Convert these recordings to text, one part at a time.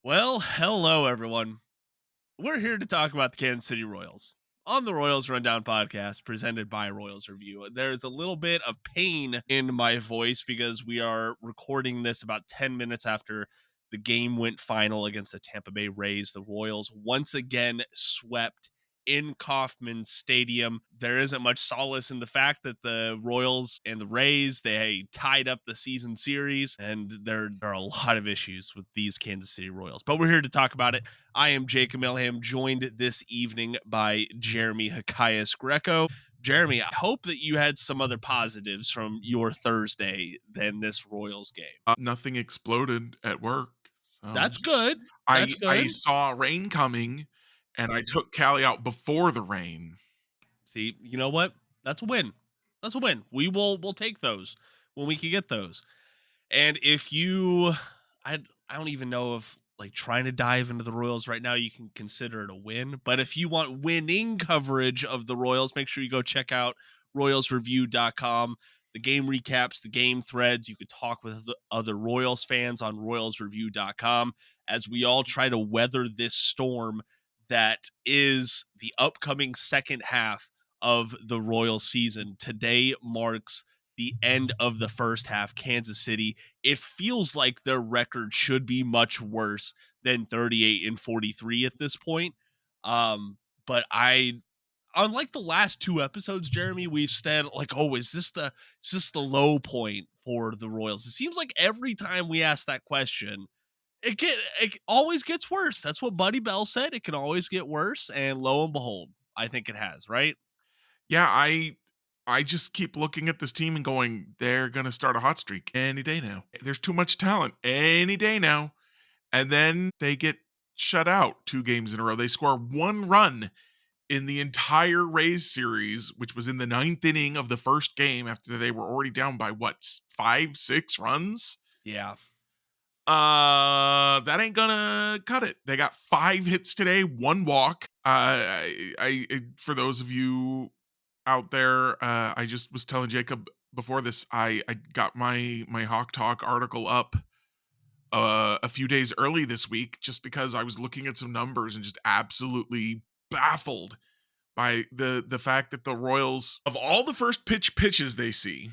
Well, hello everyone. We're here to talk about the Kansas City Royals on the Royals Rundown podcast presented by Royals Review. There's a little bit of pain in my voice because we are recording this about 10 minutes after the game went final against the Tampa Bay Rays. The Royals once again swept in Kauffman Stadium. There isn't much solace in the fact that the Royals and the Rays, they tied up the season series, and there are a lot of issues with these Kansas City Royals. But we're here to talk about it. I am Jacob Milham, joined this evening by Jeremy Greco. Jeremy, I hope that you had some other positives from your Thursday than this Royals game. Nothing exploded at work. So That's good. I That's I good. saw rain coming and I took Callie out before the rain. See, you know what? That's a win. That's a win. We'll take those when we can get those. And if you, I don't even know if like trying to dive into the Royals right now, you can consider it a win. But if you want winning coverage of the Royals, make sure you go check out royalsreview.com. The game recaps, the game threads. You could talk with the other Royals fans on royalsreview.com as we all try to weather this storm that is the upcoming second half of the Royal season. Today marks the end of the first half. Kansas City, it feels like their record should be much worse than 38-43 at this point. But unlike the last two episodes, Jeremy, we've said like, oh, is this the low point for the Royals? It seems like every time we ask that question, it always gets worse. That's what Buddy Bell said. It can always get worse, and lo and behold, I think it has. Right? Yeah, I just keep looking at this team and going, they're gonna start a hot streak any day now. There's too much talent any day now. And then they get shut out 2 games in a row. They score 1 run in the entire Rays series, which was in the 9th inning of the first game after they were already down by what, 5, 6 runs? Yeah. That ain't gonna cut it. They got 5 hits today, 1 walk. For those of you out there, I just was telling Jacob before this, I got my Hawk Talk article up a few days early this week just because I was looking at some numbers and just absolutely baffled by the fact that the Royals, of all the first pitches they see,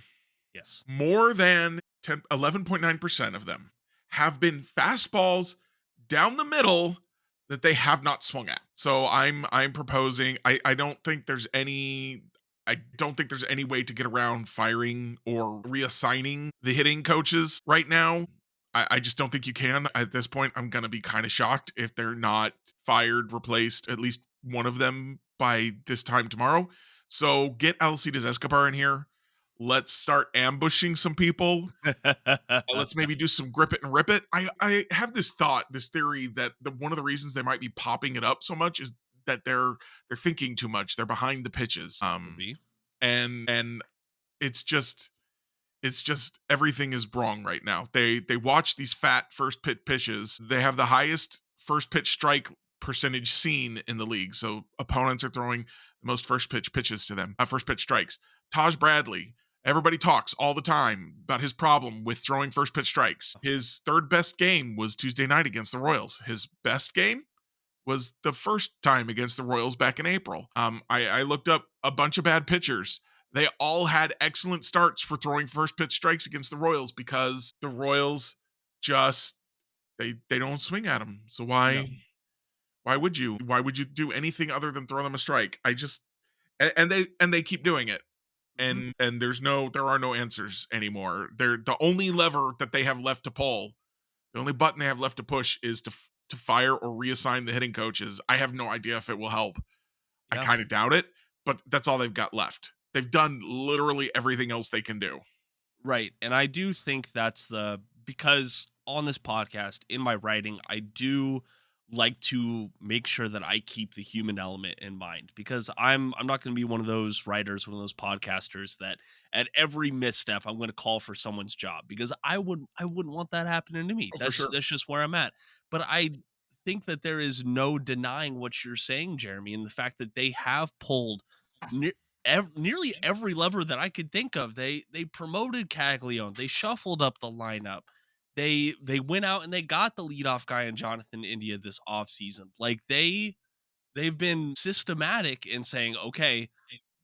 Yes. more than 11.9% of them have been fastballs down the middle that they have not swung at. So I'm proposing, I don't think there's any way to get around firing or reassigning the hitting coaches right now. I just don't think you can. At this point, I'm gonna be kind of shocked if they're not fired, replaced, at least one of them by this time tomorrow. So get Alcides Escobar in here. Let's start ambushing some people. Let's maybe do some grip it and rip it. I have this thought, this theory that one of the reasons they might be popping it up so much is that they're thinking too much. They're behind the pitches. Could be. And it's just everything is wrong right now. They watch these fat first pitch pitches. They have the highest first pitch strike percentage seen in the league. So opponents are throwing the most first pitch pitches to them. First pitch strikes. Taj Bradley. Everybody talks all the time about his problem with throwing first pitch strikes. His third best game was Tuesday night against the Royals. His best game was the first time against the Royals back in April. I looked up a bunch of bad pitchers. They all had excellent starts for throwing first pitch strikes against the Royals because the Royals just they don't swing at them. So No. why would you? Why would you do anything other than throw them a strike? I just and they keep doing it. Mhm. And there are no answers anymore. They're the only lever that they have left to pull. The only button they have left to push is to fire or reassign the hitting coaches. I have no idea if it will help. I Yeah. kind of doubt it, but that's all they've got left. They've done literally everything else they can do. Right. And I do think because on this podcast, in my writing, I do like to make sure that I keep the human element in mind because I'm not going to be one of those writers, one of those podcasters that at every misstep I'm going to call for someone's job because I wouldn't want that happening to me. Oh, for That's sure. that's just where I'm at. But I think that there is no denying what you're saying, Jeremy, and the fact that they have pulled nearly every lever that I could think of. They promoted Caglione. They shuffled up the lineup. They went out and they got the leadoff guy in Jonathan India this offseason. Like they've been systematic in saying, okay,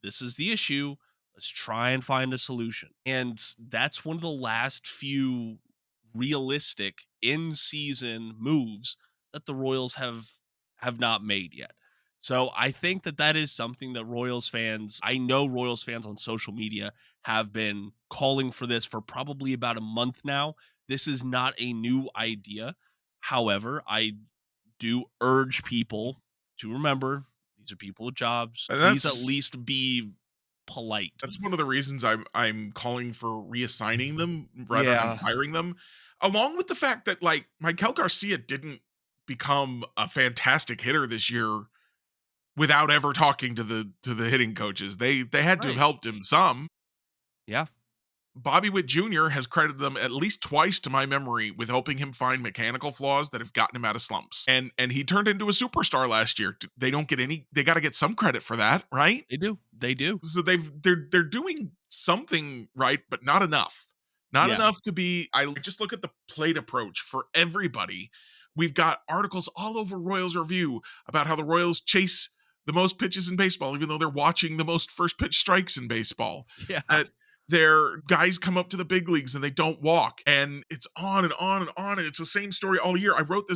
this is the issue. Let's try and find a solution. And that's one of the last few realistic in season moves that the Royals have not made yet. So I think that that is something that Royals fans, I know Royals fans on social media have been calling for this for probably about a month now. This is not a new idea. However, I do urge people to remember these are people with jobs. And Please at that's least be polite. that's one of the reasons I'm calling for reassigning them rather than Yeah. firing them, along with the fact that, like, Maikel Garcia didn't become a fantastic hitter this year without ever talking to the hitting coaches. They had to have Right. helped him some. Yeah. Bobby Witt Jr. has credited them at least twice to my memory with helping him find mechanical flaws that have gotten him out of slumps. And he turned into a superstar last year. They don't get any, they got to get some credit for that, right? They do. They do. So they're doing something right, but not enough. Not Yeah. enough to be. I just look at the plate approach for everybody. We've got articles all over Royals Review about how the Royals chase the most pitches in baseball, even though they're watching the most first pitch strikes in baseball. Yeah. That their guys come up to the big leagues and they don't walk, and it's on and on and on, and it's the same story all year. I wrote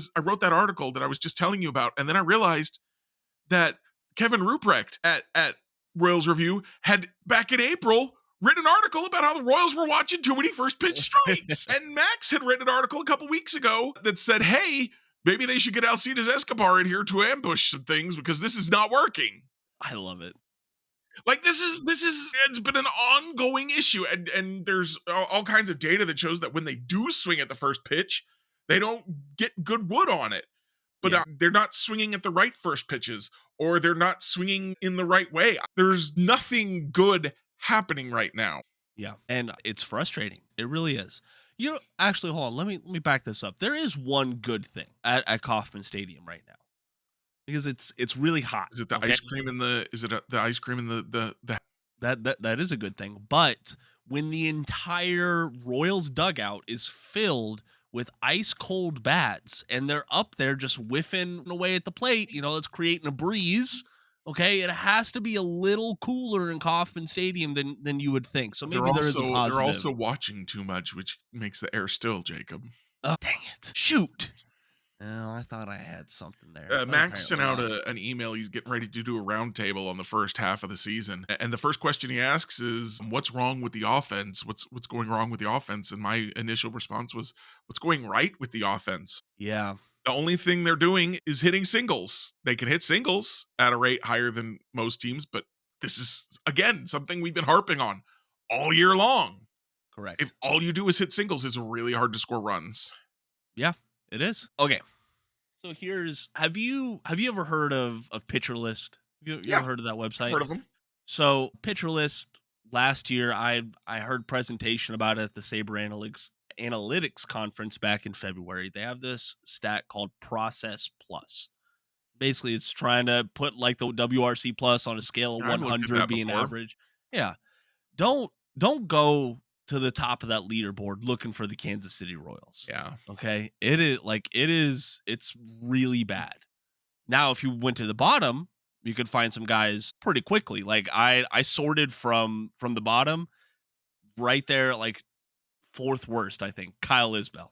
that article that I was just telling you about, and then I realized that Kevin Ruprecht at Royals Review had back in April written an article about how the Royals were watching too many first pitch strikes. And Max had written an article a couple weeks ago that said, hey, maybe they should get Alcides Escobar in here to ambush some things because this is not working. I love it. Like this is it's been an ongoing issue, and there's all kinds of data that shows that when they do swing at the first pitch, they don't get good wood on it. But Yeah. they're not swinging at the right first pitches, or they're not swinging in the right way. There's nothing good happening right now. Yeah. And it's frustrating. It really is. You know, actually, hold on. Let me back this up. There is one good thing at Kauffman Stadium right now because it's really hot. Is it the Okay. ice cream in the? Is it the ice cream in the? That is a good thing. But when the entire Royals dugout is filled with ice cold bats and they're up there just whiffing away at the plate, you know, it's creating a breeze. Okay, it has to be a little cooler in Kauffman Stadium than you would think. So maybe there is a They're positive. also watching too much, which makes the air still, Jacob. Oh, dang it! Shoot. Oh, I thought I had something there. but Max sent out apparently not. an email. He's getting ready to do a roundtable on the first half of the season, and the first question he asks is, "What's wrong with the offense? What's going wrong with the offense?" And my initial response was, "What's going right with the offense? Yeah, The only thing they're doing is hitting singles. They can hit singles at a rate higher than most teams, but this is again something we've been harping on all year long. If correct. all you do is hit singles, it's really hard to score runs." Yeah, it is. Okay. So here's have you ever heard of Pitcher List? You Yeah, ever heard of that I've website? heard of them. So Pitcher List last year, I heard presentation about it at the Saber Analytics conference back in February. They have this stat called Process Plus. Basically, it's trying to put like the WRC plus on a scale of Yeah, I've looked at 100 that being before. average. Yeah, don't go to the top of that leaderboard looking for the Kansas City Royals. Yeah. Okay, it's really bad. Now, if you went to the bottom, you could find some guys pretty quickly. Like I sorted from the bottom right there, like fourth worst, I think. Kyle Isbell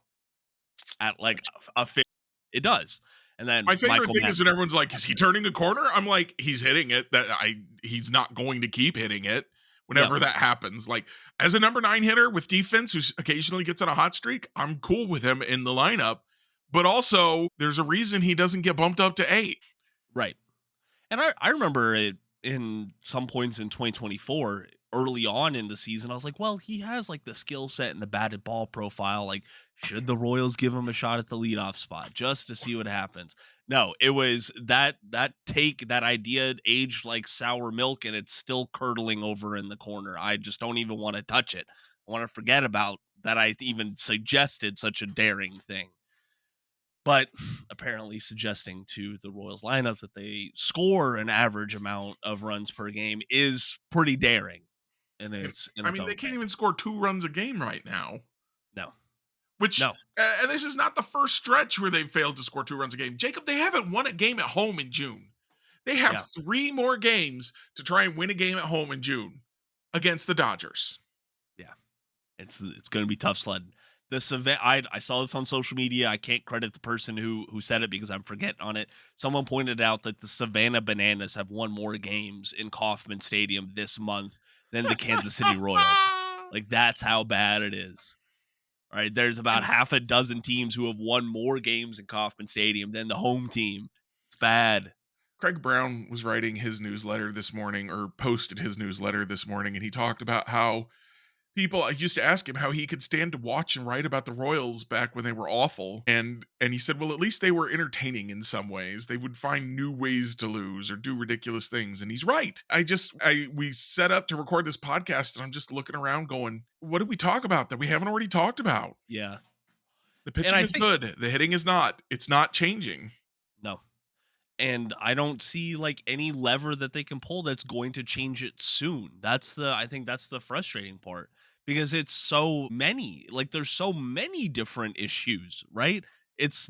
at like a fifth. It does, and then My favorite Michael thing is Matt. when everyone's like, "Is he turning a corner?" I'm like, "He's hitting it. He's not going to keep hitting it." Yeah, Whenever that happens, like as a number 9 hitter with defense who occasionally gets on a hot streak, I'm cool with him in the lineup. But also, there's a reason he doesn't get bumped up to 8. right. And I remember it in some points in 2024, early on in the season. I was like, well, he has like the skill set and the batted ball profile. Like, should the Royals give him a shot at the leadoff spot just to see what happens? No, it was that idea aged like sour milk and it's still curdling over in the corner. I just don't even want to touch it. I want to forget about that I even suggested such a daring thing. But apparently suggesting to the Royals lineup that they score an average amount of runs per game is pretty daring in its I mean, they own can't way. even score 2 runs a game right now. No. which No. and this is not the first stretch where they've failed to score 2 runs a game. Jacob, they haven't won a game at home in June. They have Yeah. 3 more games to try and win a game at home in June against the Dodgers. Yeah. It's going to be tough sledding. The Savannah, I saw this on social media. I can't credit the person who said it because I'm forgetting on it. Someone pointed out that the Savannah Bananas have won more games in Kauffman Stadium this month than the Kansas City Royals. Like, that's how bad it is. All right, there's about And half a dozen teams who have won more games in Kauffman Stadium than the home team. It's bad. Craig Brown was writing his newsletter this morning, or posted his newsletter this morning, and he talked about how people, I used to ask him how he could stand to watch and write about the Royals back when they were awful, and he said, well, at least they were entertaining in some ways. They would find new ways to lose or do ridiculous things, and he's right. We set up to record this podcast, and I'm just looking around going, what did we talk about that we haven't already talked about? Yeah. The And pitching I is think good. The hitting is not. It's not changing. no. And I don't see like any lever that they can pull that's going to change it soon. I think that's the frustrating part because it's so many. Like there's so many different issues, right?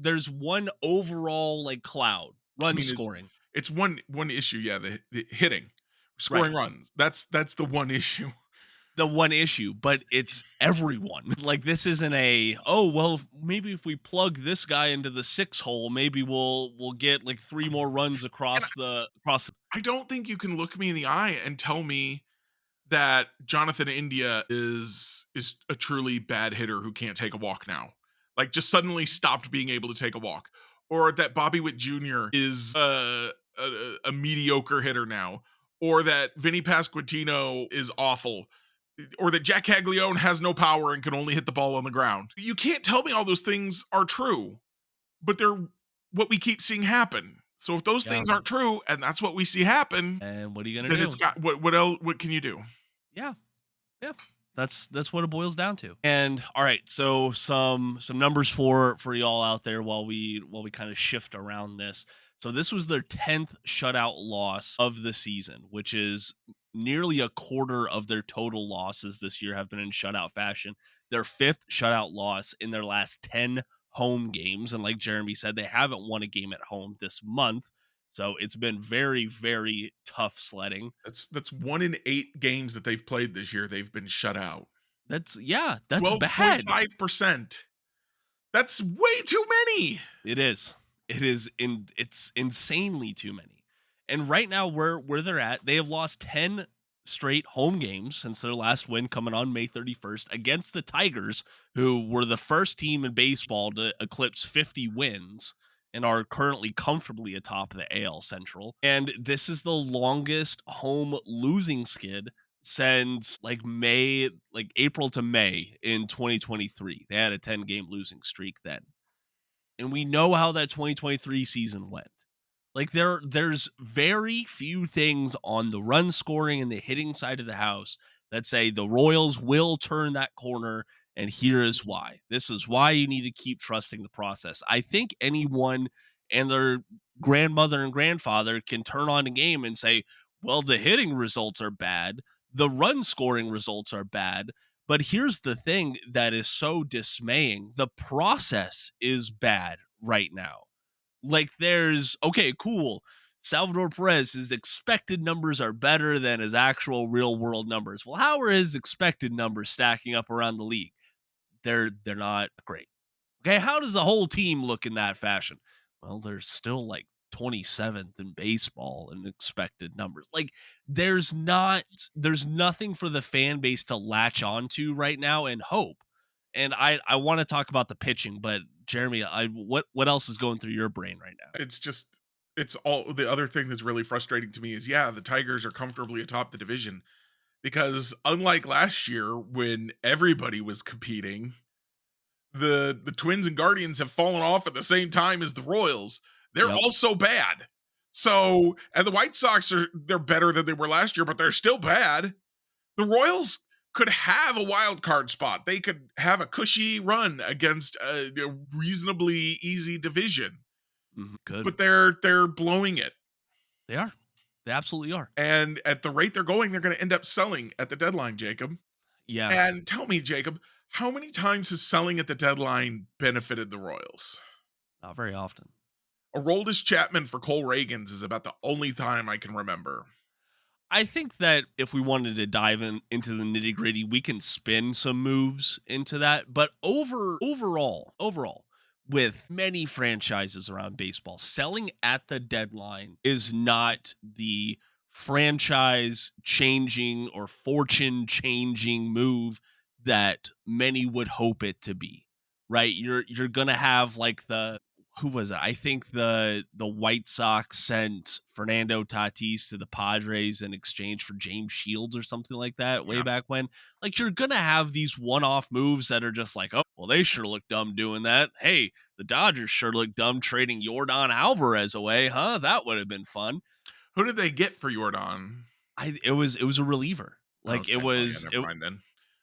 There's one overall like cloud, I run mean, scoring. it's one issue, yeah, the hitting, Right. scoring runs. That's the one issue. The one issue, but it's everyone. Like this isn't oh well, maybe if we plug this guy into the 6 hole, maybe we'll get like 3 more runs And across. I don't think you can look me in the eye and tell me that Jonathan India is a truly bad hitter who can't take a walk now. Like just suddenly stopped being able to take a walk. Or that Bobby Witt Jr. is a mediocre hitter now. Or that Vinny Pasquantino is awful. Or that Jack Caglione has no power and can only hit the ball on the ground. You can't tell me all those things are true, but they're what we keep seeing happen. So if those Yeah. things aren't true and that's what we see happen, And what are you gonna then do? it's got what else? What can you do? Yeah. Yeah. That's what it boils down to. And all right, so some numbers for y'all out there while we kind of shift around this. So this was their 10th shutout loss of the season, which is nearly a quarter of their total losses this year have been in shutout fashion. Their 5th shutout loss in their last 10 home games, and like Jeremy said, they haven't won a game at home this month. So it's been very, very tough sledding. That's 1 in 8 games that they've played this year. They've been shut out. That's bad. 12.5%. That's way too many. It is. It's insanely too many. And right now where they're at, they have lost 10 straight home games since their last win coming on May 31st against the Tigers, who were the first team in baseball to eclipse 50 wins and are currently comfortably atop the AL Central. And this is the longest home losing skid since like April to May in 2023. They had a 10-game losing streak then. And we know how that 2023 season went. Like there's very few things on the run scoring and the hitting side of the house that say the Royals will turn that corner, and here is why. This is why you need to keep trusting the process. I think anyone and their grandmother and grandfather can turn on a game and say, well, the hitting results are bad, the run scoring results are bad, but here's the thing that is so dismaying. The process is bad right now. Like okay, cool. Salvador Perez, his expected numbers are better than his actual real world numbers. Well, how are his expected numbers stacking up around the league? They're not great. Okay, how does the whole team look in that fashion? Well, they're still like 27th in baseball in expected numbers. Like there's nothing for the fan base to latch onto right now and hope. And I want to talk about the pitching, but Jeremy, what else is going through your brain right now? It's all the other thing that's really frustrating to me is yeah, the Tigers are comfortably atop the division because unlike last year when everybody was competing, the Twins and Guardians have fallen off at the same time as the Royals. They're Yep. also bad. So, and the White Sox they're better than they were last year, but they're still bad. The Royals could have a wild card spot. They could have a cushy run against a reasonably easy division. Good. But they're blowing it. They are. They absolutely are. And at the rate they're going, they're going to end up selling at the deadline, Jacob. Yeah. And tell me, Jacob, How many times has selling at the deadline benefited the Royals? Not very often. Aroldis Chapman for Cole Reagans is about the only time I can remember. I think that if we wanted to dive into the nitty gritty, we can spin some moves into that. But overall, with many franchises around baseball, selling at the deadline is not the franchise changing or fortune changing move that many would hope it to be. Right? You're gonna have like the who was it? I think the White Sox sent Fernando Tatis to the Padres in exchange for James Shields or something like that way Yeah. back when. Like you're gonna have these one-off moves that are just like, oh, well, they sure look dumb doing that. Hey, the Dodgers sure look dumb trading Yordan Alvarez away, huh? That would have been fun. Who did they get for Jordan? It was a reliever. Like Okay. Oh, yeah, never mind then.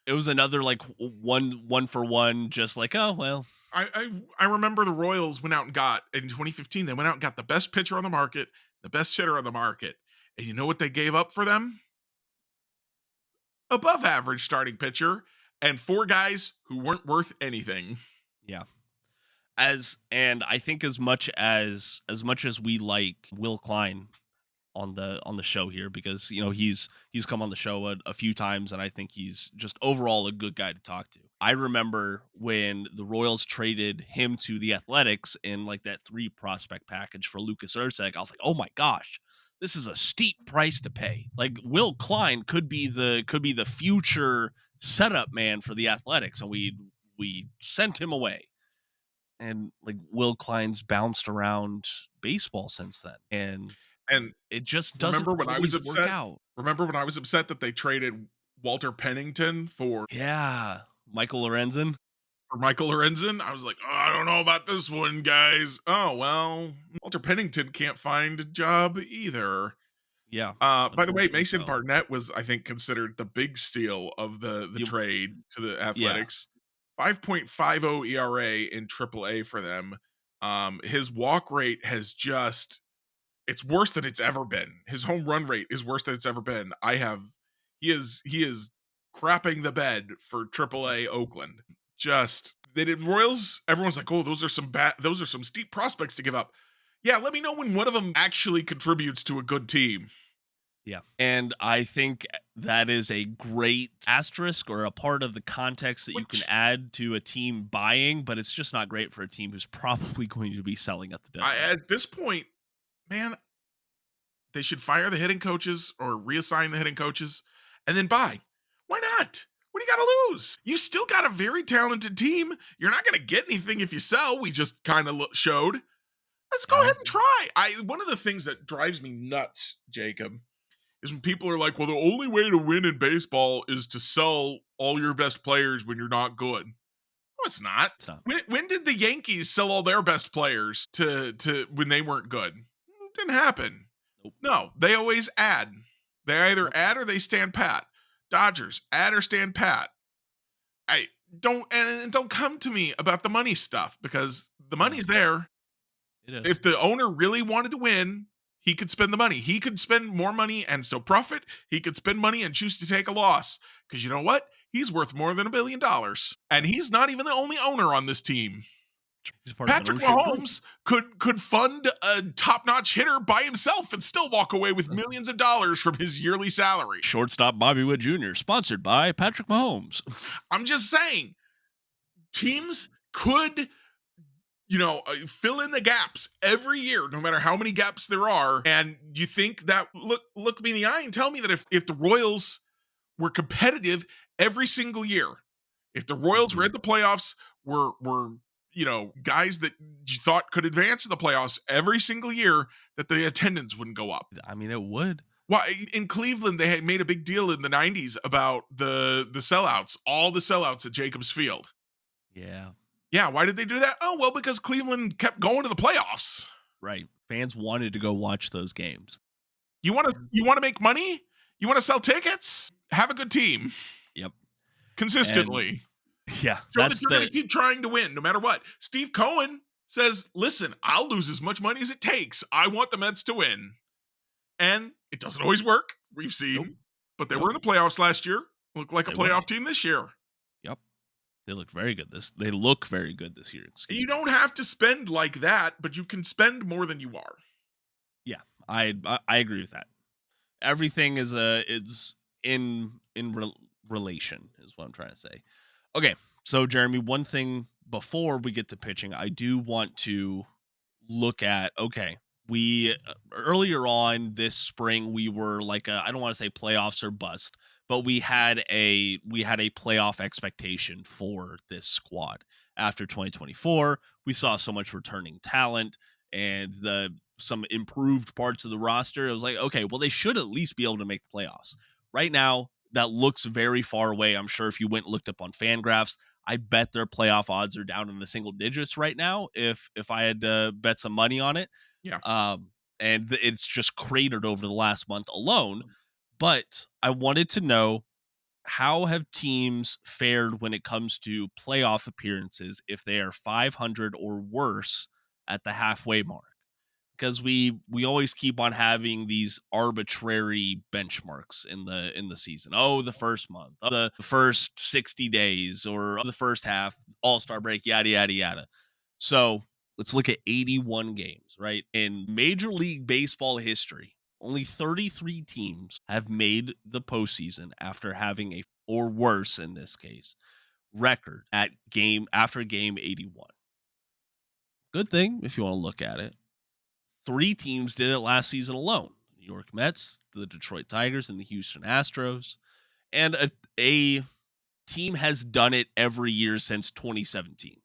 it was another like one for one, just like, oh well. I remember the Royals went out and got in 2015. They went out and got the best pitcher on the market, the best hitter on the market, and you know what they gave up for them? Above average starting pitcher and four guys who weren't worth anything. Yeah. And I think as much as we like Will Klein on the show here, because he's come on the show a few times, and I think he's just overall a good guy to talk to. I remember when the Royals traded him to the Athletics in like that 3 prospect package for Lucas Erceg. I was like, oh my gosh, this is a steep price to pay. Like Will Klein could be the future setup man for the Athletics, and we sent him away. And like Will Klein's bounced around baseball since then, and And it just doesn't remember when I was always work upset? out. Remember when I was upset that they traded Walter Pennington Yeah, Michael Lorenzen. for Michael Lorenzen? I was like, oh, I don't know about this one, guys. Oh well, Walter Pennington can't find a job either. Yeah, By the way, unfortunately Mason so. Barnett was, I think, considered the big steal of the You, trade to the yeah, Athletics. 5.50 ERA in AAA for them. His walk rate has just it's worse than it's ever been. His home run rate is worse than it's ever been. He is crapping the bed for AAA Oakland. Just they did Royals. Everyone's like, oh, those are some steep prospects to give up. Yeah, let me know when one of them actually contributes to a good team. yeah, and I think that is a great asterisk or a part of the context that you can Which add to a team buying, but it's just not great for a team who's probably going to be selling at the deadline. at this point, man, they should fire the hitting coaches or reassign the hitting coaches and then buy. Why not? What do you got to lose? You still got a very talented team. You're not going to get anything if you sell. We just kind of showed. Let's go Yeah, ahead and try. One of the things that drives me nuts, Jacob, is when people are like, "Well, the only way to win in baseball is to sell all your best players when you're not good." No, it's not. it's not. When did the Yankees sell all their best players to when they weren't good? It didn't happen. Nope. No, they always add. They either Yep. add or they stand pat. Dodgers add or stand pat. I don't come to me about the money stuff because the Yeah, money's there. it is. If the owner really wanted to win, he could spend the money. He could spend more money and still profit. He could spend money and choose to take a loss. Because you know what? He's worth more than $1 billion. And he's not even the only owner on this team. He's part of an Patrick ownership group. Mahomes could fund a top-notch hitter by himself and still walk away with millions of dollars from his yearly salary. Shortstop Bobby Wood Jr., sponsored by Patrick Mahomes. I'm just saying, teams could fill in the gaps every year, no matter how many gaps there are. And you think that look me in the eye and tell me that if the Royals were competitive every single year, if the Royals were Mhm. in the playoffs, were guys that you thought could advance in the playoffs every single year, that the attendance wouldn't go up. I mean, it would. Why in Cleveland they had made a big deal in the 90s about the sellouts, all the sellouts at Jacobs Field. Yeah, Yeah, why did they do that? Oh, well, because Cleveland kept going to the playoffs. right. Fans wanted to go watch those games. You want to make money? You want to sell tickets? Have a good team Yep. And consistently. yeah, Show that that's you're going to the keep trying to win no matter what. Steve Cohen says, "Listen, I'll lose as much money as it takes. I want the Mets to win." And it doesn't always work. We've nope. seen, but they Yep. were in the playoffs last year. Look like a They were. playoff team this year. Yep. They look very good they look very good this year, excuse You me. don't have to spend like that, but you can spend more than you are. Yeah, I agree with that. Everything is in relation is what I'm trying to say. Okay, so Jeremy, one thing before we get to pitching, I do want to look at okay. We earlier on this spring we were like I don't want to say playoffs or bust, but we had a playoff expectation for this squad. After 2024, we saw so much returning talent and the some improved parts of the roster. It was like, okay, well they should at least be able to make the playoffs. Right now, that looks very far away. I'm sure if you went and looked up on Fangraphs, I bet their playoff odds are down in the single digits right now. If I had to bet some money on it, Yeah. and it's just cratered over the last month alone. But I wanted to know how have teams fared when it comes to playoff appearances if they are 500 or worse at the halfway mark? Because we always keep on having these arbitrary benchmarks in the season. Oh, the first month, the first 60 days, or the first half, all-star break, yada yada yada. So let's look at 81 games, right? In Major League Baseball history, only 33 teams have made the postseason after having a, or worse in this case, record at game after game 81. Good thing if you want to look at it. Three teams did it last season alone: the New York Mets, the Detroit Tigers, and the Houston Astros. And a team has done it every year since 2017.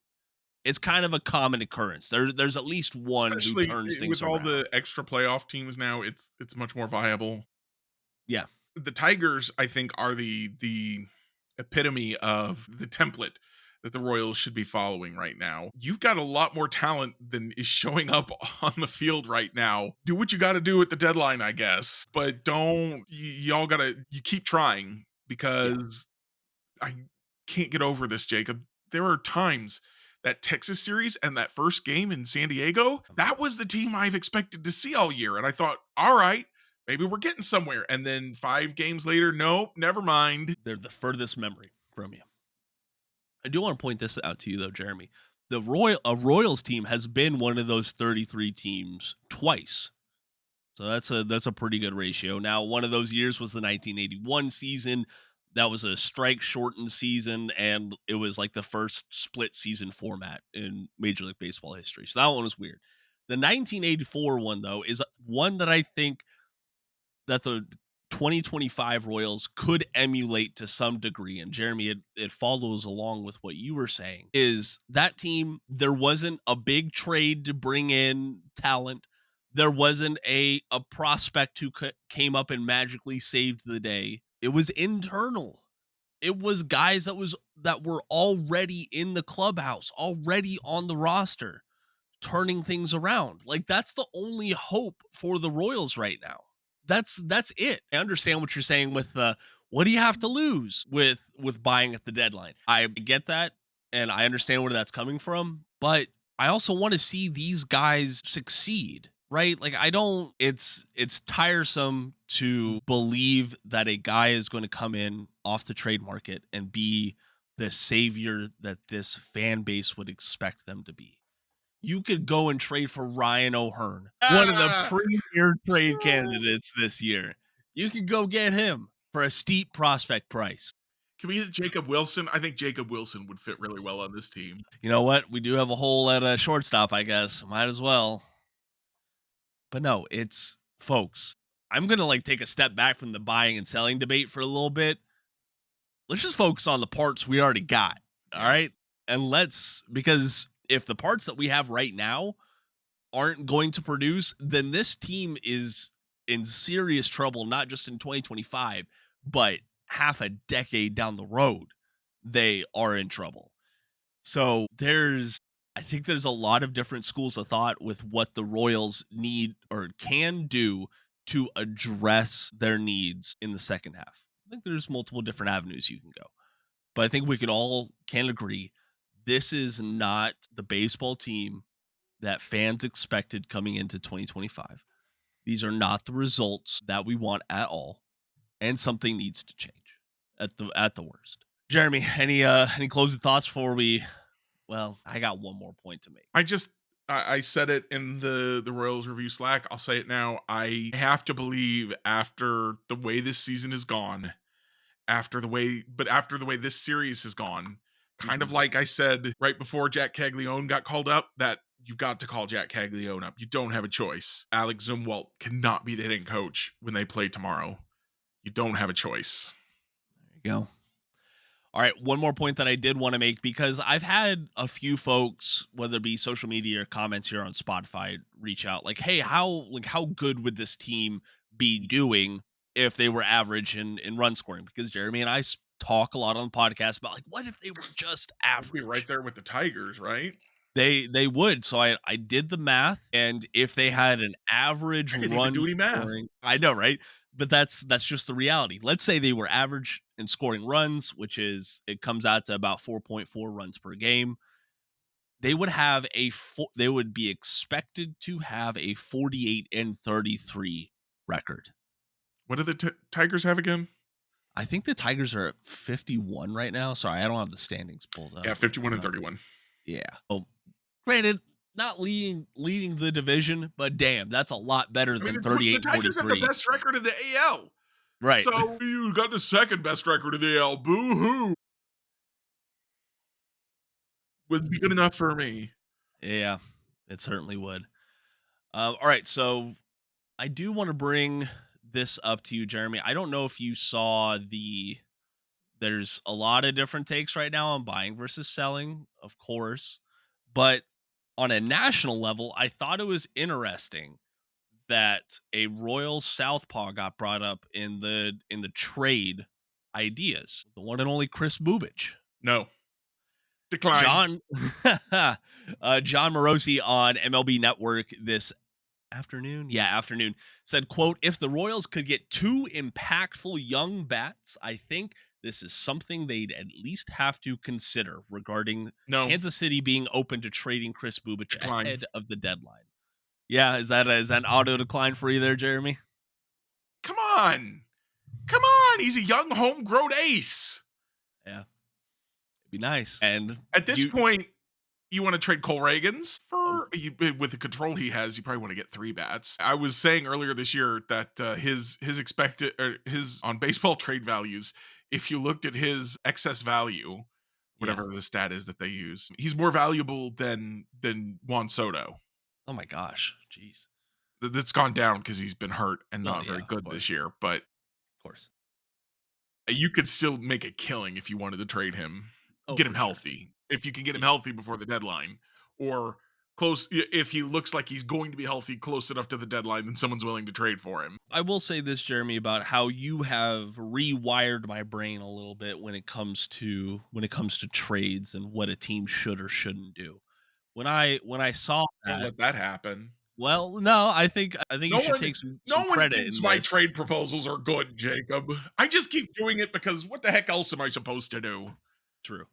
It's kind of a common occurrence. There's at least one who Especially turns things with all around. the extra playoff teams now, it's much more viable. Yeah, The Tigers, I think, are the epitome of the template that the Royals should be following right now. You've got a lot more talent than is showing up on the field right now. Do what you got to do at the deadline, I guess, but don't y'all got to you keep trying yeah. because I can't get over this, Jacob. There are times that Texas series and that first game in San Diego, that was the team I've expected to see all year. And I thought, all right, maybe we're getting somewhere. And then 5 games later, nope, never mind. They're the furthest memory from you. I do want to point this out to you though, Jeremy. The Royals team has been one of those 33 teams twice. So that's a pretty good ratio. Now, one of those years was the 1981 season. That was a strike shortened season, and it was like the first split season format in Major League Baseball history. So that one was weird. The 1984 one though is one that I think that the 2025 Royals could emulate to some degree. And Jeremy, it follows along with what you were saying. Is that team, there wasn't a big trade to bring in talent. There wasn't a prospect who came up and magically saved the day. It was internal. It was guys that were already in the clubhouse, already on the roster, turning things around. Like that's the only hope for the Royals right now. That's it. I understand what you're saying with what do you have to lose with buying at the deadline. I get that and I understand where that's coming from, but I also want to see these guys succeed, right? Like I don't it's tiresome to believe that a guy is going to come in off the trade market and be the savior that this fan base would expect them to be. You could go and trade for Ryan O'Hearn, one of the Ah! premier trade candidates this year. You could go get him for a steep prospect price. Can we get Jacob Wilson? I think Jacob Wilson would fit really well on this team. You know what? We do have a hole at a shortstop, I guess. Might as well. But no, it's folks. I'm gonna like take a step back from the buying and selling debate for a little bit. Let's just focus on the parts we already got. All Yeah. right. And because if the parts that we have right now aren't going to produce, then this team is in serious trouble, not just in 2025, but half a decade down the road, they are in trouble. So I think there's a lot of different schools of thought with what the Royals need or can do to address their needs in the second half. I think there's multiple different avenues you can go, but I think we can agree this is not the baseball team that fans expected coming into 2025. These are not the results that we want at all, and something needs to change at the worst. Jeremy, any closing thoughts before we? Well, I got one more point to make. I just I said it in the Royals review Slack. I'll say it now. I have to believe after the way this season has gone, after the way this series has gone, kind of Mhm. like I said right before Jack Caglione got called up, that you've got to call Jack Caglione up. You don't have a choice. Alex Zumwalt cannot be the hitting coach when they play tomorrow. You don't have a choice. There you go. All right, one more point that I did want to make because I've had a few folks, whether it be social media or comments here on Spotify, reach out like, "Hey, how good would this team be doing if they were average in run scoring?" Because Jeremy and I talk a lot on the podcast about like, what if they were just They'd be right average? there with the Tigers, right? They would. So I did the math, and if they had an average I didn't even do run any math. scoring, I know, right? But that's just the reality. Let's say they were average in scoring runs, which is it comes out to about 4.4 runs per game. They would have they would be expected to have a 48 and 33 record. What do the Tigers have again? I think the Tigers are at 51 right now. Sorry, I don't have the standings pulled up. Yeah, 51 and 31. Yeah. Oh, granted, not leading the division, but damn, that's a lot better I mean, than the 38 and Tigers have the 43. best record in the AL. Right. So you got the second best record in the AL. Boo hoo. Would be good enough for me. Yeah, it certainly would. All right, so I do want to bring this up to you, Jeremy. I don't know if you saw there's a lot of different takes right now on buying versus selling, of course, but on a national level, I thought it was interesting that a Royal Southpaw got brought up in the trade ideas. The one and only Chris Bubich. No. Decline. John John Morosi on MLB Network this afternoon. Yeah, afternoon said, quote, if the Royals could get two impactful young bats, I think this is something they'd at least have to consider regarding No. Kansas City being open to trading Chris Bubich Decline. ahead of the deadline. Yeah, is that an auto decline for you there, Jeremy? Come on. Come on. He's a young homegrown ace. Yeah, it'd be nice. And At this you, point, you want to trade Cole Reagans oh, with the control he has. You probably want to get three bats. I was saying earlier this year that his expected or his on baseball trade values. If you looked at his excess value, yeah. whatever the stat is that they use, he's more valuable than Juan Soto. Oh my gosh, jeez. That's gone down because he's been hurt and No, not yeah, very of good this course, year. But of course. you could still make a killing if you wanted to trade him, Oh, get him for sure. healthy. If you can get him healthy before the deadline, or close, if he looks like he's going to be healthy close enough to the deadline, then someone's willing to trade for him. I will say this, Jeremy, about how you have rewired my brain a little bit when it comes to trades and what a team should or shouldn't do. When I saw Don't that, let that happen. well, no, I think you No should one, take some no one credit thinks in my this. trade proposals are good, Jacob. I just keep doing it because what the heck else am I supposed to do? True.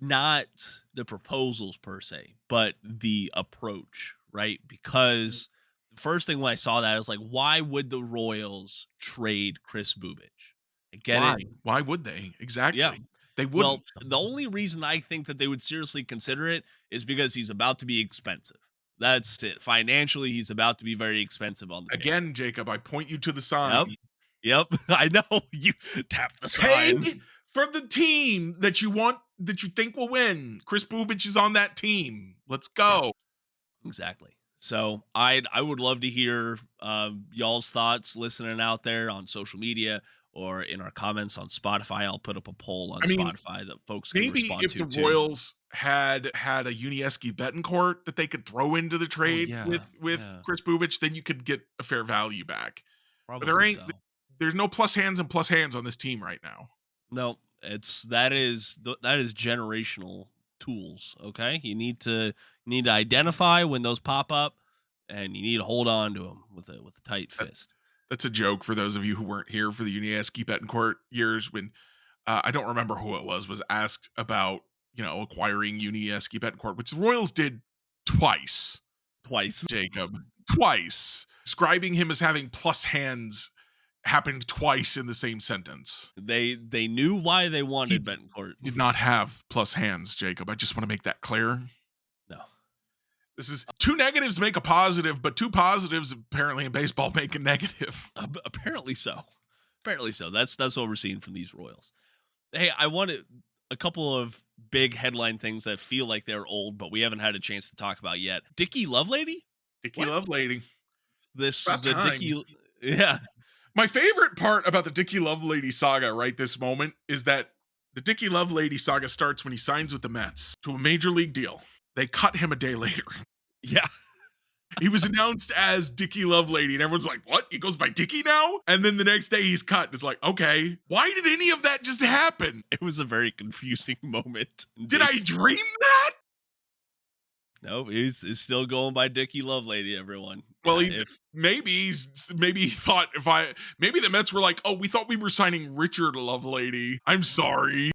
Not the proposals per se, but the approach, right? Because the first thing when I saw that, I was like, why would the Royals trade Chris Bubich? I get Why? it. Why would they? Yeah. Exactly. They Well, wouldn't. the only reason I think that they would seriously consider it is because he's about to be expensive. That's it. Financially, he's about to be very expensive on the payroll. Again, Jacob, I point you to the sign. Yep. Yep. I know. You tap the Pay sign. for the team that you want, that you think will win. Chris Bubich is on that team. Let's Yeah. go. Exactly. So I would love to hear y'all's thoughts listening out there on social media or in our comments on Spotify. I'll put up a poll on I mean, Spotify that folks can maybe respond if to the too. Royals had a Unieski Betancourt that they could throw into the Oh trade yeah, with yeah, Chris Bubich, then you could get a fair value back. But probably so. there's no plus hands and plus hands on this team right now. No, that is generational tools. Okay, you need to identify when those pop up, and you need to hold on to them with a tight That, fist. that's a joke for those of you who weren't here for the Unieski Betancourt years when I don't remember who it was asked about, acquiring Unieski Betancourt, which the Royals did twice. Twice. Jacob, twice, describing him as having plus hands happened twice in the same sentence. They knew why they He wanted Betancourt. did not have plus hands, Jacob. I just want to make that clear. No. This is two negatives make a positive, but two positives apparently in baseball make a negative. Apparently so. Apparently so. That's what we're seeing from these Royals. Hey, I wanted a couple of big headline things that feel like they're old, but we haven't had a chance to talk about yet. Dickie Lovelady? Dickie Lovelady. The Dickie, yeah. My favorite part about the Dickie Lovelady saga right this moment is that the Dickie Lovelady saga starts when he signs with the Mets to a major league deal. They cut him a day later. Yeah. He was announced as Dickie Lovelady, and everyone's like, what? He goes by Dickie now? And then the next day he's cut. It's like, okay, why did any of that just happen? It was a very confusing moment. Did I dream that? No, he's still going by Dickie Lovelady, everyone. Well, maybe he thought maybe the Mets were like, oh, we thought we were signing Richard Lovelady. I'm sorry.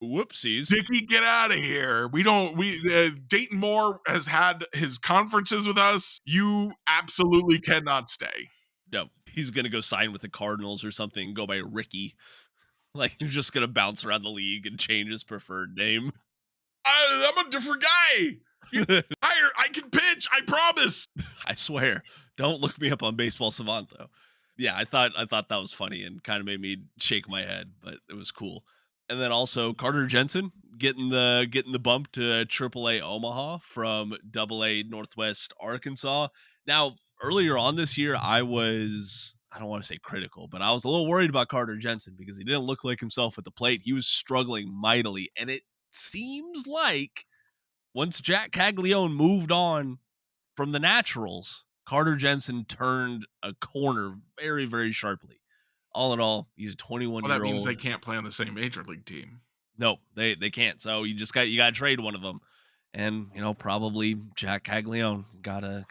Whoopsies. Dickie, get out of here. Dayton Moore has had his conferences with us. You absolutely cannot stay. No, he's going to go sign with the Cardinals or something and go by Ricky. Like, he's just going to bounce around the league and change his preferred name. I'm a different guy. I can pitch. I promise. I swear. Don't look me up on Baseball Savant, though. Yeah, I thought that was funny and kind of made me shake my head, but it was cool. And then also Carter Jensen getting the bump to AAA Omaha from AA Northwest Arkansas. Now, earlier on this year, I don't want to say critical, but I was a little worried about Carter Jensen because he didn't look like himself at the plate. He was struggling mightily, and it seems like once Jack Caglione moved on from the Naturals, Carter Jensen turned a corner very, very sharply. All in all, he's a 21-year-old. Well, that means they can't play on the same major league team. No, they can't. So you got to trade one of them, and probably Jack Caglione. Gotta.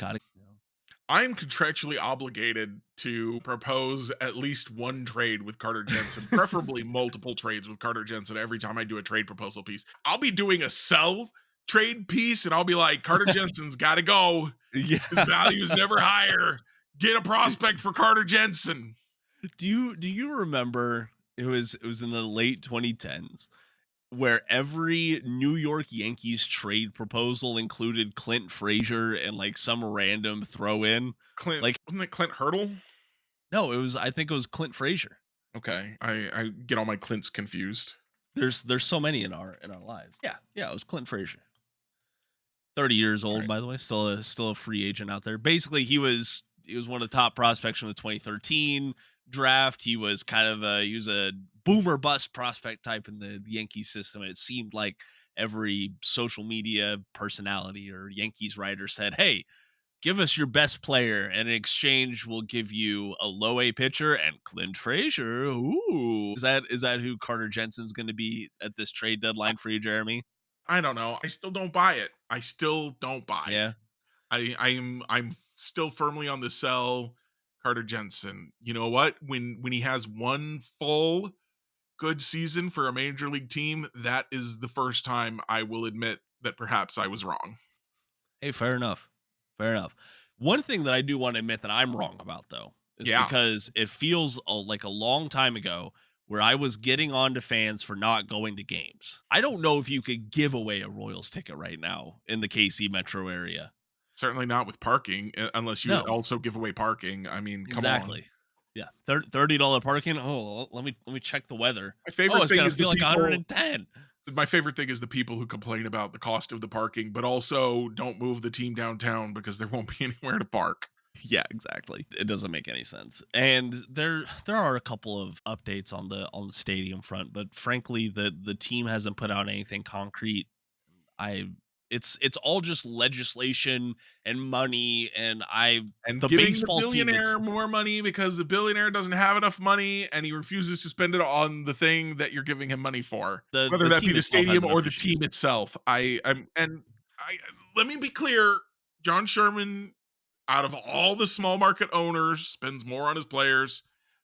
I'm contractually obligated to propose at least one trade with Carter Jensen, preferably multiple trades with Carter Jensen every time I do a trade proposal piece. I'll be doing a sell trade piece, and I'll be like, Carter Jensen's got to go. Yeah. His value is never higher. Get a prospect for Carter Jensen. Do you remember it was in the late 2010s where every New York Yankees trade proposal included Clint Frazier and like some random throw in? Clint, like, wasn't it Clint Hurdle? No, I think it was Clint Frazier. Okay. I get all my Clints confused. There's so many in our lives. Yeah, it was Clint Frazier. 30 years old, right. By the way, still a free agent out there. Basically, he was one of the top prospects from the 2013 draft. He was a boomer bust prospect type in the Yankees system. And it seemed like every social media personality or Yankees writer said, hey, give us your best player, and in exchange, we'll give you a low A pitcher and Clint Frazier. Ooh. Is that who Carter Jensen's going to be at this trade deadline for you, Jeremy? I don't know. I still don't buy it. Yeah. I'm still firmly on the sell Carter Jensen. You know what? When he has one full good season for a major league team, that is the first time I will admit that perhaps I was wrong. Hey, fair enough. One thing that I do want to admit that I'm wrong about, though, is because it feels like a long time ago where I was getting on to fans for not going to games. I don't know if you could give away a Royals ticket right now in the KC metro area. Certainly not with parking, unless you also give away parking. I mean, come on. Yeah, $30 parking. Oh, let me check the weather. My favorite it's gonna feel like 110. My favorite thing is the people who complain about the cost of the parking, but also don't move the team downtown because there won't be anywhere to park. Yeah, exactly. It doesn't make any sense. And there are a couple of updates on the stadium front, but frankly, the team hasn't put out anything concrete. It's all just legislation and money, and the giving baseball the billionaire team more money because the billionaire doesn't have enough money and he refuses to spend it on the thing that you're giving him money for, whether that be the stadium or the team itself. Let me be clear, John Sherman, out of all the small market owners, spends more on his players.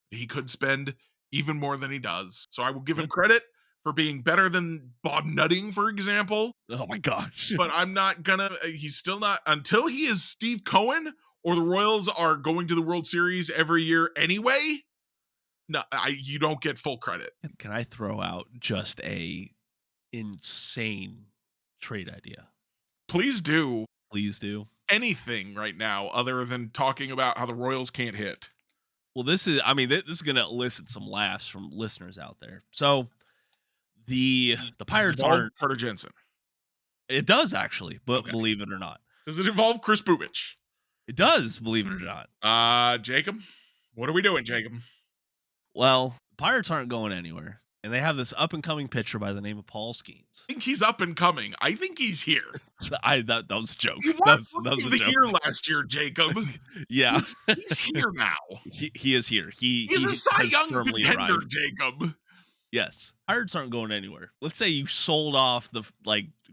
He could spend even more than he does. So I will give him credit for being better than Bob Nutting, for example. Oh my gosh. But I'm not gonna, he's still not, until he is Steve Cohen or the Royals are going to the World Series every year anyway, No, you don't get full credit. Can I throw out just a insane trade idea? Please do Please do. anything right now other than talking about how the Royals can't hit. Well, this is, I mean, this is going to elicit some laughs from listeners out there. So the Does it Pirates involve aren't. Carter Jensen? It does actually, but Okay. believe it or not, Does it involve Chris Bubich? it does. Believe it or not. Jacob, what are we doing, Jacob? Well, Pirates aren't going anywhere, and they have this up and coming pitcher by the name of Paul Skeens. I think he's up and coming. I think he's here. That was a joke. He That was was a the joke. year last year, Jacob. Yeah, He's here now. he is here. He's a Cy has Young firmly contender, arrived. Jacob. Yes, Pirates aren't going anywhere. Let's say you sold off the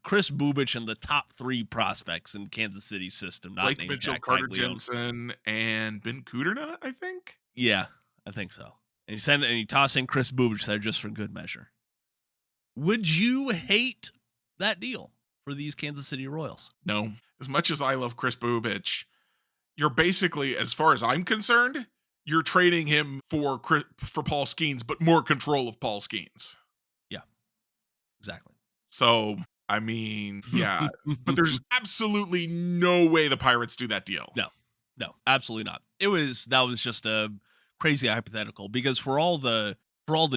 Chris Bubich and the top 3 prospects in Kansas City's system, not Blake named Mitchell, Jack Carter Caglione. Jensen, and Ben Kudrna, I think. Yeah, I think so. And you toss in Chris Bubich there just for good measure. Would you hate that deal for these Kansas City Royals? No. As much as I love Chris Bubich, you're basically, as far as I'm concerned, you're trading him for Paul Skeens, but more control of Paul Skeens. Yeah, exactly. So, I mean, yeah, but there's absolutely no way the Pirates do that deal. No, absolutely not. That was just a crazy hypothetical, because for all the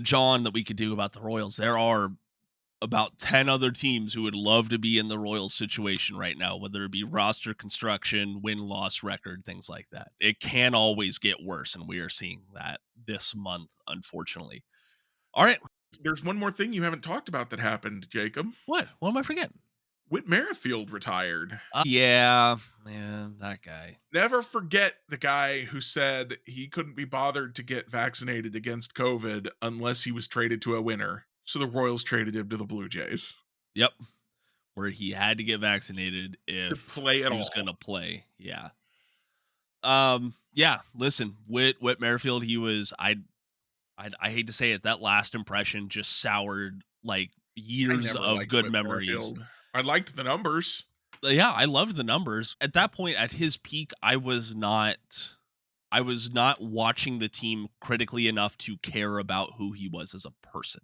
John that we could do about the Royals, there are about 10 other teams who would love to be in the Royals situation right now, whether it be roster construction, win-loss record, things like that. It can always get worse, and we are seeing that this month, unfortunately. All right. There's one more thing you haven't talked about that happened, Jacob. What am I forgetting? Whit Merrifield retired. Yeah, man, that guy. Never forget the guy who said he couldn't be bothered to get vaccinated against COVID unless he was traded to a winner. So the Royals traded him to the Blue Jays. Yep. Where he had to get vaccinated if To play at he was all. going to play. Yeah. Yeah, listen, Whit Merrifield, he was, I hate to say it, that last impression just soured like I years never of liked good Whit memories. Merrifield. I liked the numbers. Yeah, I loved the numbers. At that point, at his peak, I was not watching the team critically enough to care about who he was as a person.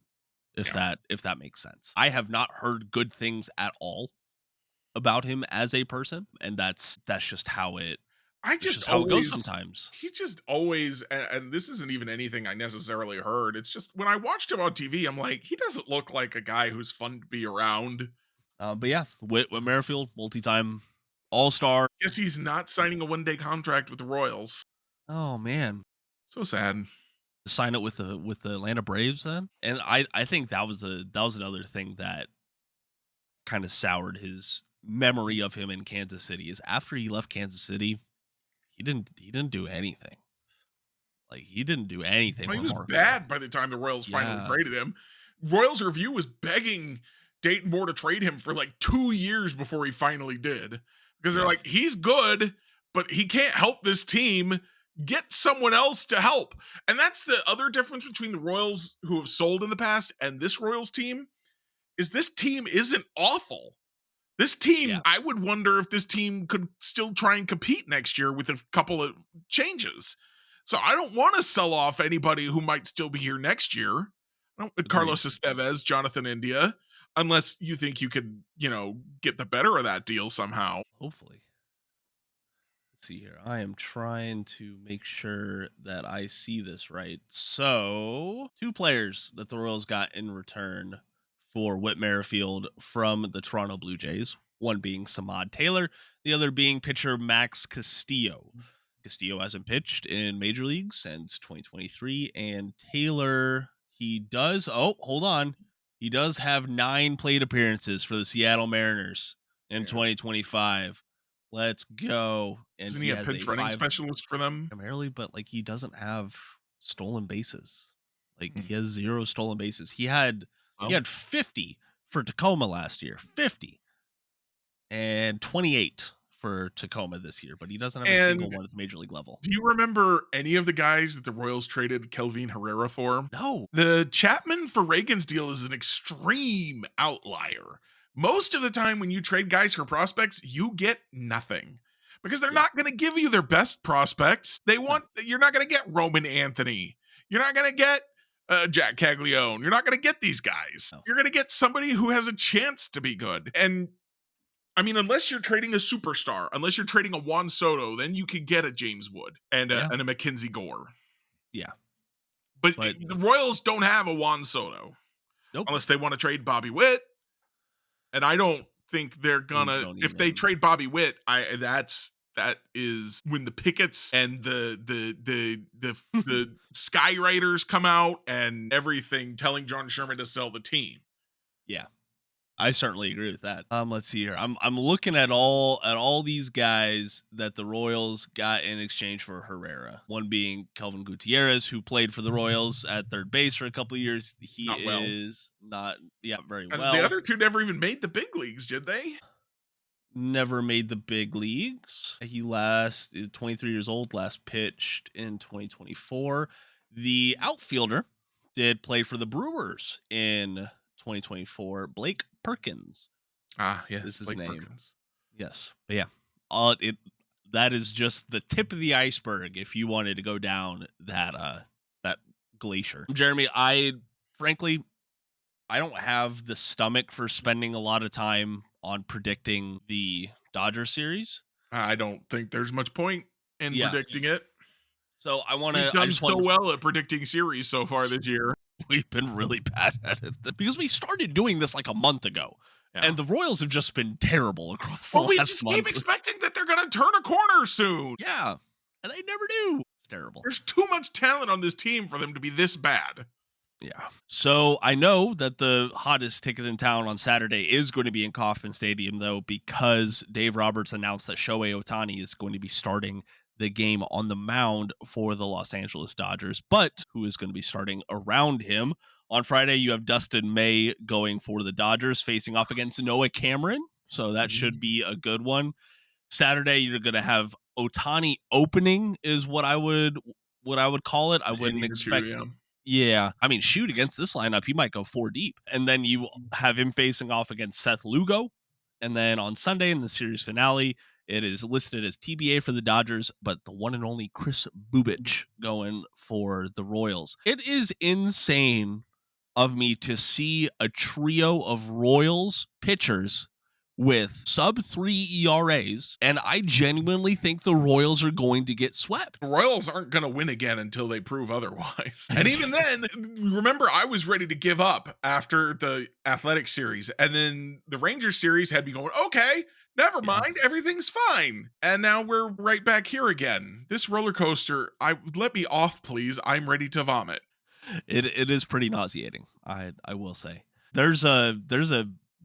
If that makes sense. I have not heard good things at all about him as a person, and that's just how it how it goes sometimes. He just always, and this isn't even anything I necessarily heard. It's just when I watched him on TV, I'm like, he doesn't look like a guy who's fun to be around. But yeah, Whit Merrifield, multi-time All-Star. Guess he's not signing a one-day contract with the Royals. Oh man, So sad. sign it with the Atlanta Braves then. And I think that was another thing that kind of soured his memory of him in Kansas City, is after he left Kansas City, he didn't do anything. Like, he didn't do anything. Well, he was remarkable. bad by the time the Royals finally traded him. Royals Review was begging Dayton Moore to trade him for like 2 years before he finally did. Because they're like, he's good, but he can't help this team. Get someone else to help. And that's the other difference between the Royals who have sold in the past and this Royals team, is this team isn't awful. This team, I would wonder if this team could still try and compete next year with a couple of changes. So I don't want to sell off anybody who might still be here next year. Carlos Estevez, Jonathan India, unless you think you could, get the better of that deal somehow. Hopefully. Let's see here. I am trying to make sure that I see this right. So, 2 players that the Royals got in return for Whit Merrifield from the Toronto Blue Jays. One being Samad Taylor, the other being pitcher Max Castillo. Castillo hasn't pitched in major leagues since 2023, and Taylor, he does have 9 plate appearances for the Seattle Mariners in 2025. Let's go. And isn't he a pitch running specialist for them? Primarily, but like, he doesn't have stolen bases. Like, he has 0 stolen bases. He had 50 for Tacoma last year. 50. And 28 for Tacoma this year, but he doesn't have a single one at the major league level. Do you remember any of the guys that the Royals traded Kelvin Herrera for? No. The Chapman for Reagan's deal is an extreme outlier. Most of the time when you trade guys for prospects, you get nothing. Because they're not going to give you their best prospects. You're not going to get Roman Anthony. You're not going to get Jack Caglione. You're not going to get these guys. No. You're going to get somebody who has a chance to be good. And I mean, unless you're trading a superstar, unless you're trading a Juan Soto, then you can get a James Wood and a Mackenzie Gore. Yeah. But the Royals don't have a Juan Soto. Nope. Unless they want to trade Bobby Whit. And I don't think they're gonna. If they trade Bobby Whit, that is when the pickets and the skywriters come out and everything telling John Sherman to sell the team. Yeah, I certainly agree with that. Let's see here. I'm looking at all these guys that the Royals got in exchange for Herrera. One being Kelvin Gutierrez, who played for the Royals at third base for a couple of years. He is not very well. The other two never even made the big leagues, did they? Never made the big leagues. He 23 years old, last pitched in 2024. The outfielder did play for the Brewers in 2024. Blake Perkins. Yes, this is his name. Perkins. Yes, but yeah, that is just the tip of the iceberg. If you wanted to go down that glacier, Jeremy, frankly, I don't have the stomach for spending a lot of time on predicting the Dodger series. I don't think there's much point in predicting it. So I want to. We've done so well at predicting series so far this year. We've been really bad at it because we started doing this like a month ago, and the Royals have just been terrible across the last month. We just keep expecting that they're going to turn a corner soon. Yeah, and they never do. It's terrible. There's too much talent on this team for them to be this bad. Yeah. So I know that the hottest ticket in town on Saturday is going to be in Kauffman Stadium, though, because Dave Roberts announced that Shohei Ohtani is going to be starting the game on the mound for the Los Angeles Dodgers. But who is going to be starting around him? On Friday, you have Dustin May going for the Dodgers, facing off against Noah Cameron. So that should be a good one. Saturday, you're going to have Ohtani opening, is what I would call it. I wouldn't expect. Yeah, I mean, shoot, against this lineup, he might go 4 deep. And then you have him facing off against Seth Lugo. And then on Sunday in the series finale, it is listed as TBA for the Dodgers, but the one and only Chris Bubich going for the Royals. It is insane of me to see a trio of Royals pitchers with sub-3 ERAs, and I genuinely think the Royals are going to get swept. The Royals aren't going to win again until they prove otherwise. And even then, remember, I was ready to give up after the Athletic series, and then the Rangers series had me going, okay, never mind, everything's fine. And now we're right back here again. This roller coaster, let me off, please. I'm ready to vomit. It is pretty nauseating, I will say. There's a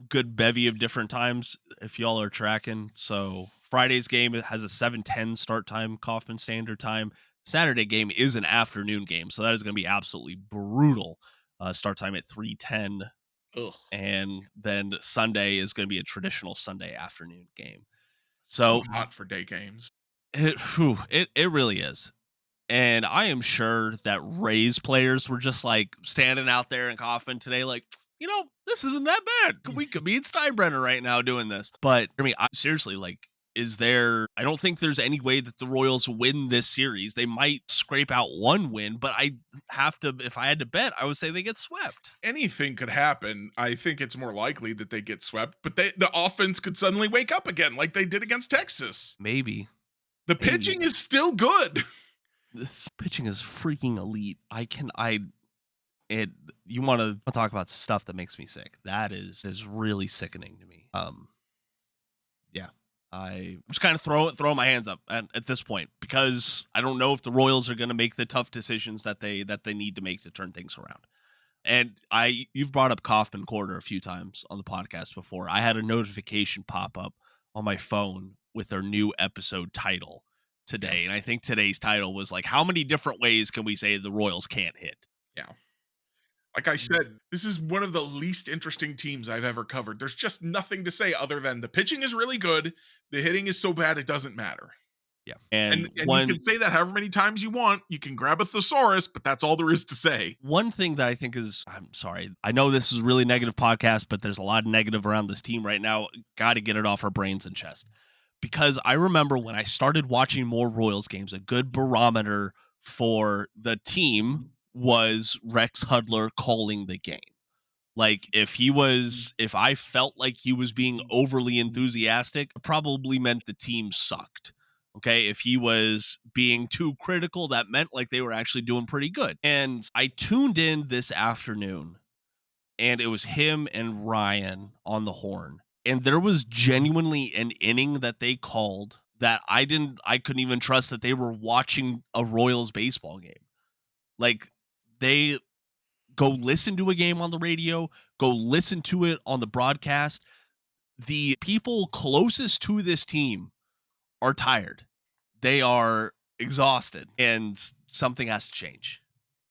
good bevy of different times if y'all are tracking. So Friday's game has a 7:10 start time, Kauffman Standard Time. Saturday game is an afternoon game, so that is going to be absolutely brutal. Start time at 3:10. And then Sunday is going to be a traditional Sunday afternoon game. So too hot for day games. It really is. And I am sure that Rays players were just like standing out there in Kauffman today, like, this isn't that bad. We could be in Steinbrenner right now doing this. But I mean, seriously, like, I don't think there's any way that the Royals win this series. They might scrape out one win, but if I had to bet, I would say they get swept. Anything could happen. I think it's more likely that they get swept, but the offense could suddenly wake up again like they did against Texas. Maybe. The pitching is still good. This pitching is freaking elite. You want to talk about stuff that makes me sick. That is really sickening to me. I just kind of throw my hands up at this point because I don't know if the Royals are going to make the tough decisions that they need to make to turn things around. And you've brought up Kauffman Corner a few times on the podcast before. I had a notification pop up on my phone with their new episode title today, and I think today's title was like, how many different ways can we say the Royals can't hit? Yeah. Like I said, this is one of the least interesting teams I've ever covered. There's just nothing to say other than the pitching is really good. The hitting is so bad it doesn't matter. Yeah. And you can say that however many times you want. You can grab a thesaurus, but that's all there is to say. One thing that I think I'm sorry, I know this is a really negative podcast, but there's a lot of negative around this team right now. Got to get it off our brains and chest. Because I remember when I started watching more Royals games, a good barometer for the team was Rex Hudler calling the game. Like if I felt like he was being overly enthusiastic, it probably meant the team sucked. Okay. If he was being too critical, that meant like they were actually doing pretty good. And I tuned in this afternoon and it was him and Ryan on the horn. And there was genuinely an inning that they called that I couldn't even trust that they were watching a Royals baseball game. Like they go listen to a game on the radio, go listen to it on the broadcast. The people closest to this team are tired. They are exhausted and something has to change.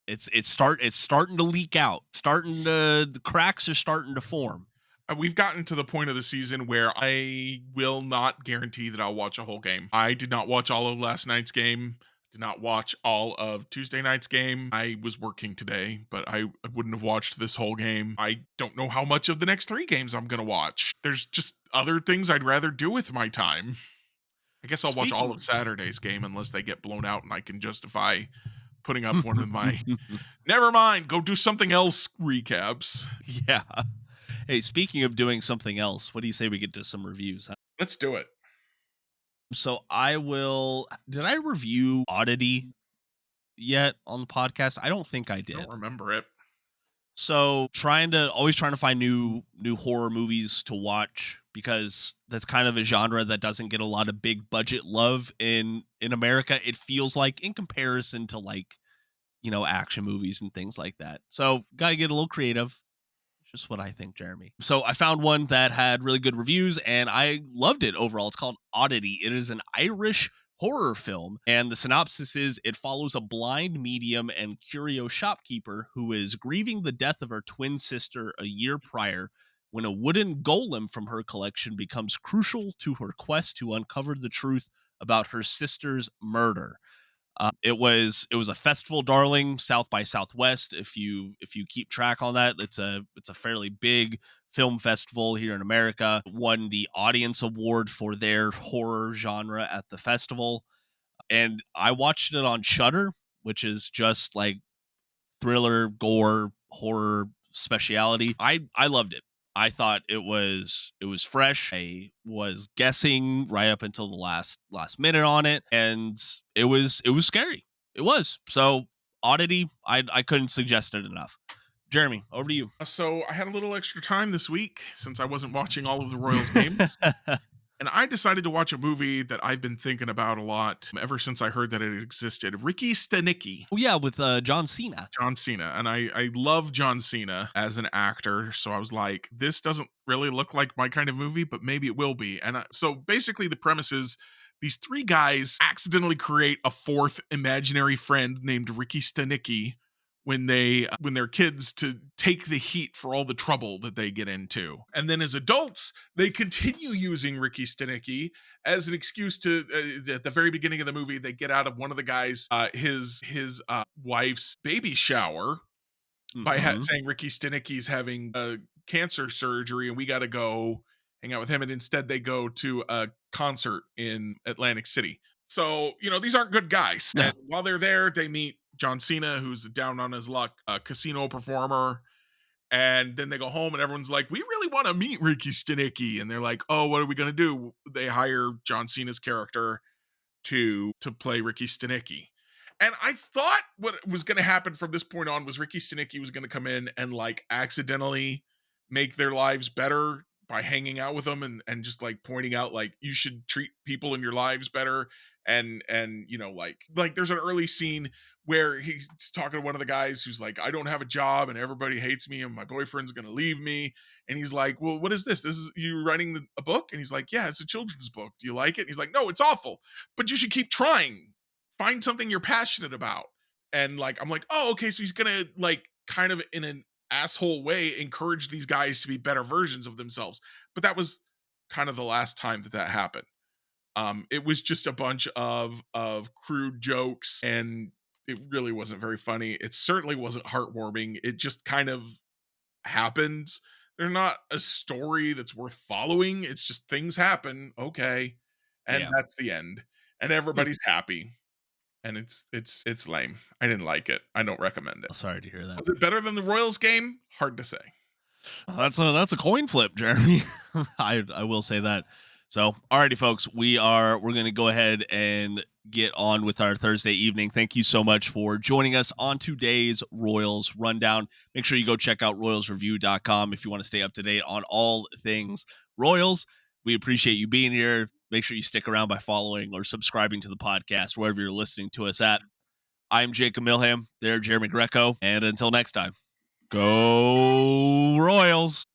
It's starting to leak out. The cracks are starting to form. We've gotten to the point of the season where I will not guarantee that I'll watch a whole game. I did not watch all of last night's game. Did not watch all of Tuesday night's game. I was working today, but I wouldn't have watched this whole game. I don't know how much of the next 3 games I'm going to watch. There's just other things I'd rather do with my time. I guess I'll watch all of Speaking Saturday's game unless they get blown out and I can justify putting up one of my never mind, go do something else recaps. Yeah. Hey, speaking of doing something else, what do you say we get to some reviews? Huh? Let's do it. So I will. Did I review Oddity yet on the podcast? I don't think I I don't did. remember it. So always trying to find new horror movies to watch because that's kind of a genre that doesn't get a lot of big budget love in America. It feels like in comparison to like, action movies and things like that. So gotta get a little creative. Just what I think, Jeremy. So I found one that had really good reviews and I loved it overall. It's called Oddity. It is an Irish horror film. And the synopsis is it follows a blind medium and curio shopkeeper who is grieving the death of her twin sister a year prior when a wooden golem from her collection becomes crucial to her quest to uncover the truth about her sister's murder. It was a festival darling, South by Southwest. If you keep track on that, it's a fairly big film festival here in America. Won the audience award for their horror genre at the festival, and I watched it on Shudder, which is just like thriller, gore, horror speciality. I loved it. I thought it was fresh. I was guessing right up until the last minute on it, and it was scary. It was. So Oddity, I couldn't suggest it enough. Jeremy, over to you. So I had a little extra time this week since I wasn't watching all of the Royals games. And I decided to watch a movie that I've been thinking about a lot ever since I heard that it existed. Ricky Stenicki. Oh yeah, with John Cena. John Cena. And I love John Cena as an actor. So I was like, this doesn't really look like my kind of movie, but maybe it will be. And so basically, the premise is these 3 guys accidentally create a 4th imaginary friend named Ricky Stenicki when they're kids to take the heat for all the trouble that they get into. And then as adults, they continue using Ricky Stenicki as an excuse to at the very beginning of the movie, they get out of one of the guys his wife's baby shower by Mhm. saying Ricky Stenicki's having a cancer surgery and we got to go hang out with him, and instead they go to a concert in Atlantic City. So, these aren't good guys. Yeah. And while they're there, they meet John Cena, who's down on his luck, a casino performer. And then they go home and everyone's like, we really want to meet Ricky Stenicki. And they're like, oh, what are we going to do? They hire John Cena's character to play Ricky Stenicki. And I thought what was going to happen from this point on was Ricky Stenicki was going to come in and like accidentally make their lives better by hanging out with them and just like pointing out like you should treat people in your lives better. And like there's an early scene where he's talking to one of the guys who's like, I don't have a job and everybody hates me and my boyfriend's gonna leave me. And he's like, well, what is this? This is you writing a book? And he's like, yeah, it's a children's book. Do you like it? And he's like, no, it's awful, but you should keep trying. Find something you're passionate about. And like, I'm like, oh, okay. So he's gonna like kind of in an asshole way encourage these guys to be better versions of themselves. But that was kind of the last time that happened. It was just a bunch of crude jokes, and it really wasn't very funny. It certainly wasn't heartwarming. It just kind of happens. They're not a story that's worth following. It's just things happen, okay, and Yeah. that's the end, and Hmm. everybody's happy. and it's lame. I didn't like it. I don't recommend it. Sorry to hear that. Was it better than the Royals game? Hard to say. That's a coin flip, Jeremy. I will say that. So, alrighty, folks, we're going to go ahead and get on with our Thursday evening. Thank you so much for joining us on today's Royals rundown. Make sure you go check out royalsreview.com if you want to stay up to date on all things Royals. We appreciate you being here. Make sure you stick around by following or subscribing to the podcast wherever you're listening to us at. I'm Jacob Milham. They're Jeremy Greco. And until next time, go Royals.